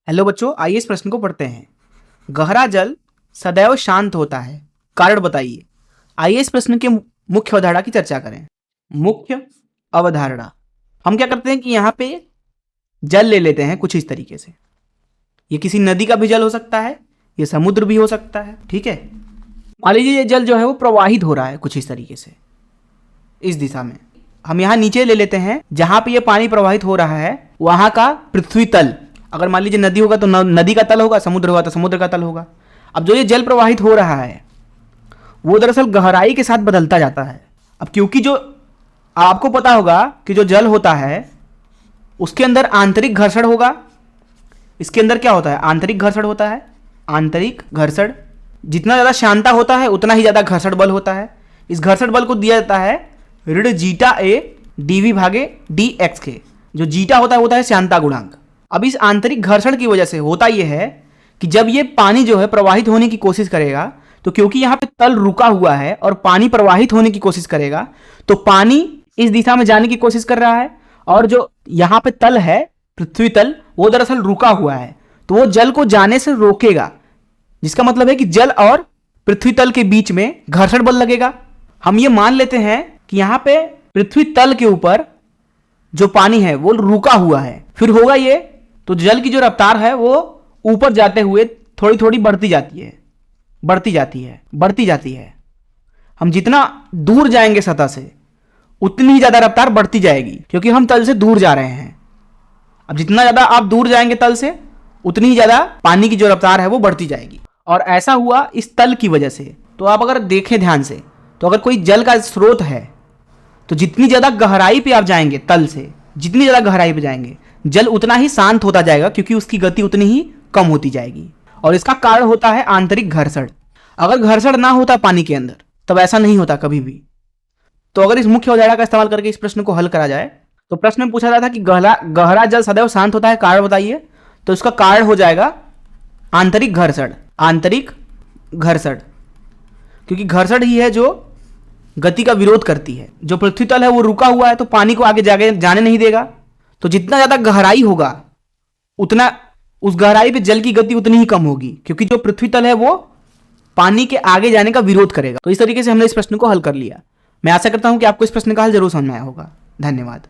Hello बच्चों, आइए इस प्रश्न को पढ़ते हैं। गहरा जल सदैव शांत होता है, कारण बताइए। आइए इस प्रश्न के मुख्य अवधारणा की चर्चा करें। मुख्य अवधारणा, हम क्या करते हैं कि यहाँ पे जल ले लेते हैं कुछ इस तरीके से। ये किसी नदी का भी जल हो सकता है, ये समुद्र भी हो सकता है, ठीक है। मान लीजिए ये जल जो है वो प्रवाहित हो रहा है कुछ इस तरीके से, इस दिशा में। हम यहाँ नीचे ले लेते हैं, जहां पे ये पानी प्रवाहित हो रहा है वहां का पृथ्वी तल। अगर मान लीजिए नदी होगा तो नदी का तल होगा, समुद्र होगा तो समुद्र का तल होगा। अब जो ये जल प्रवाहित हो रहा है वो दरअसल गहराई के साथ बदलता जाता है। अब क्योंकि जो आपको पता होगा कि जो जल होता है उसके अंदर आंतरिक घर्षण होगा। इसके अंदर क्या होता है? आंतरिक घर्षण होता है। आंतरिक घर्षण, जितना ज़्यादा शांता होता है उतना ही ज़्यादा घर्षण बल होता है। इस घर्षण बल को दिया जाता है ऋण जीटा ए डीवी भागे डी एक्स के। जो जीटा होता है वो होता है शांता गुणांक। अब इस आंतरिक घर्षण की वजह से होता यह है कि जब ये पानी जो है प्रवाहित होने की कोशिश करेगा, तो क्योंकि यहाँ पे तल रुका हुआ है और पानी प्रवाहित होने की कोशिश करेगा, तो पानी इस दिशा में जाने की कोशिश कर रहा है, और जो यहाँ पे तल है पृथ्वी तल, वो दरअसल रुका हुआ है, तो वो जल को जाने से रोकेगा। जिसका मतलब है कि जल और पृथ्वी तल के बीच में घर्षण बल लगेगा। हम ये मान लेते हैं कि यहाँ पे पृथ्वी तल के ऊपर जो पानी है वो रुका हुआ है। फिर होगा ये, तो जल की जो रफ्तार है वो ऊपर जाते हुए थोड़ी थोड़ी बढ़ती जाती है, बढ़ती जाती है, बढ़ती जाती है। हम जितना दूर जाएंगे सतह से उतनी ही ज्यादा रफ्तार बढ़ती जाएगी, क्योंकि हम तल से दूर जा रहे हैं। अब जितना ज्यादा आप दूर जाएंगे तल से, उतनी ही ज्यादा पानी की जो रफ्तार है वो बढ़ती जाएगी। और ऐसा हुआ इस तल की वजह से। तो आप अगर देखें ध्यान से, तो अगर कोई जल का स्रोत है तो जितनी ज्यादा गहराई पे आप जाएंगे तल से, जितनी ज्यादा गहराई पे जाएंगे, जल उतना ही शांत होता जाएगा, क्योंकि उसकी गति उतनी ही कम होती जाएगी। और इसका कारण होता है आंतरिक घर्षण। अगर घर्षण ना होता पानी के अंदर तब ऐसा नहीं होता कभी भी। तो अगर इस मुख्य अवधारणा का इस्तेमाल करके इस प्रश्न को हल करा जाए, तो प्रश्न में पूछा जाता था कि गहरा जल सदैव शांत होता है, कारण बताइए। तो इसका कारण हो जाएगा आंतरिक घर्षण। आंतरिक घर्षण, क्योंकि घर्षण ही है जो गति का विरोध करती है। जो पृथ्वी तल है वो रुका हुआ है, तो पानी को आगे जाने नहीं देगा। तो जितना ज्यादा गहराई होगा उतना उस गहराई पे जल की गति उतनी ही कम होगी, क्योंकि जो पृथ्वी तल है वो पानी के आगे जाने का विरोध करेगा। तो इस तरीके से हमने इस प्रश्न को हल कर लिया। मैं आशा करता हूं कि आपको इस प्रश्न का हल जरूर समझ में आया होगा। धन्यवाद।